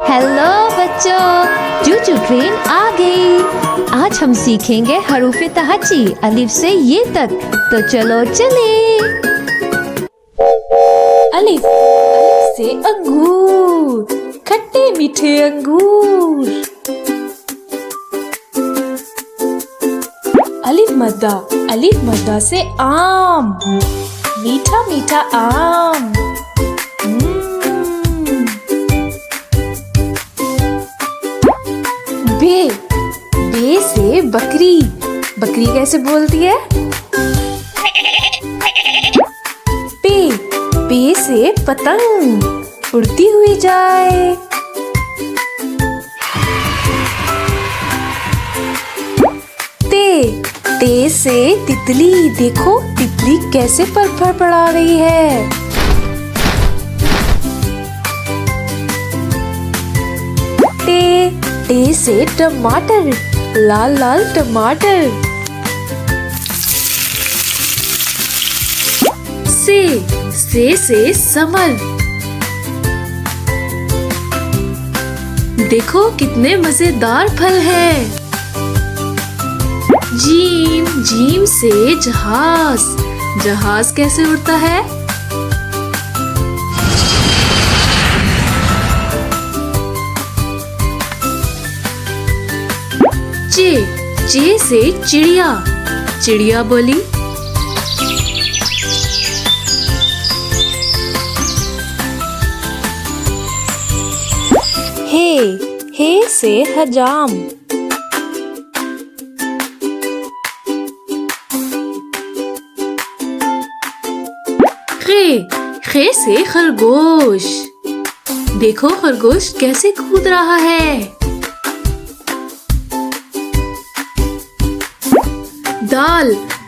Hello बच्चों, चूचू train आ गई। आज हम सीखेंगे हरूफ तहज्जी अलिफ से ये तक। तो चलो चले। अलिफ से अंगूर, खट्टे मीठे अंगूर। अलिफ मद्दा से आम, मीठा मीठा आम। बे से बकरी, बकरी कैसे बोलती है? पे से पतंग, उड़ती हुई जाए। ते से तितली, देखो तितली कैसे पर फड़फड़ा रही है। टे से टमाटर, लाल लाल टमाटर। से समर, देखो कितने मजेदार फल हैं। जीम से जहाज, जहाज कैसे उड़ता है? चे से चिड़िया, चिड़िया बोली। हे से हजाम, खे से खरगोश, देखो खरगोश कैसे कूद रहा है।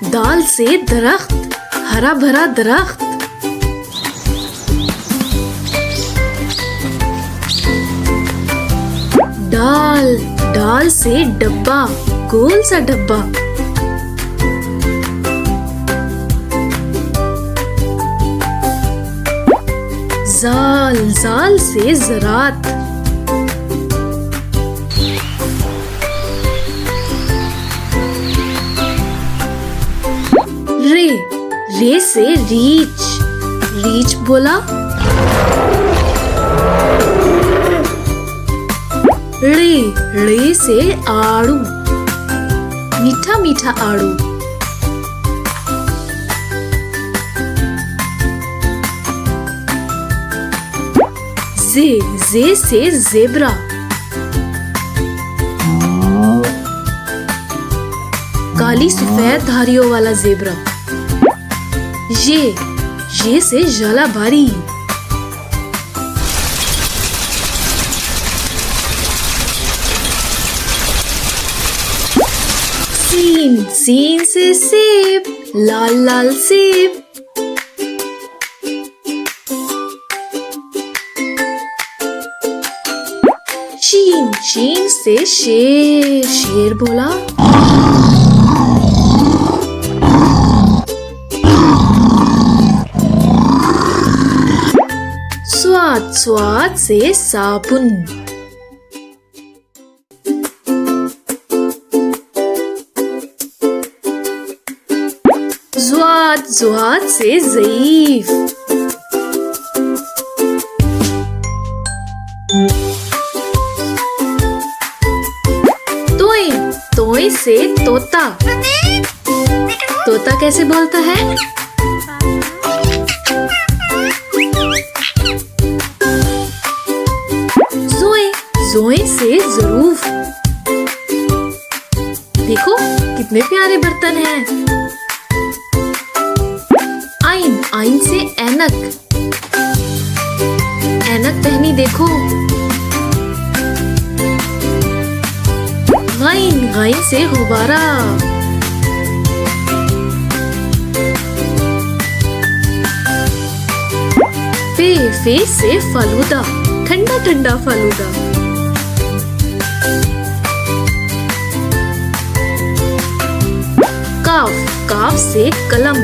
दाल से दरख्त, हरा भरा दरख्त। दाल से डब्बा, गोल सा डब्बा। जाल से ज़रात, रे से रीछ, रीछ बोला। रे से आड़ू, मीठा मीठा आड़ू। जे से ज़ेब्रा, काली सफेद धारियों वाला ज़ेब्रा। ये से जलाबारी, सीन से सेब, लाल लाल सेब। शीन से शेर, शेर बोला। स्वाद से साबुन, ज़ुआद से ज़ईफ। तोय से तोता, तोता कैसे बोलता है? जोए से ज़रूफ, देखो कितने प्यारे बर्तन हैं। आइन से ऐनक, ऐनक पहनी देखो। गाइन से गुब्बारा, फे से फालूदा, ठंडा ठंडा फालूदा। काफ से कलम,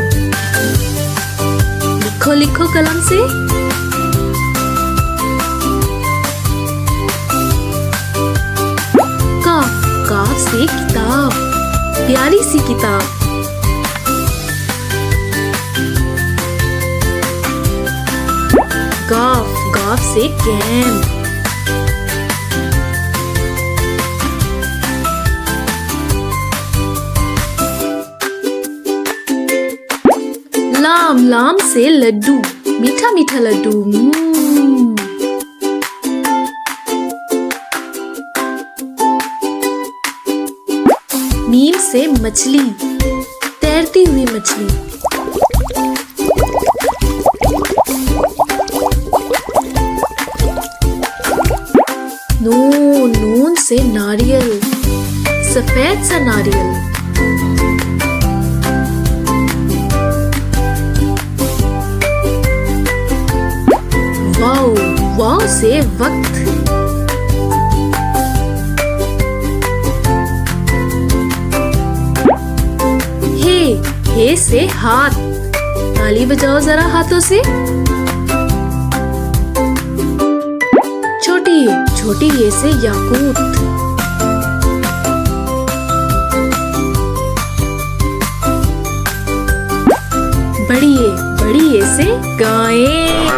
लिखो लिखो कलम से। किताब, प्यारी सी किताब। गाफ, गाफ से कैन। लाम, लाम से लड्डू, मीठा मीठा लड्डू। मीम से मछली, तैरती हुई मछली। नून, नून से नारियल, सफेद सा नारियल। वाव, वाव से वक्त। हे से हाथ, ताली बजाओ जरा हाथों से। छोटी, छोटी ये से याकूत। बड़ी ये से गाय।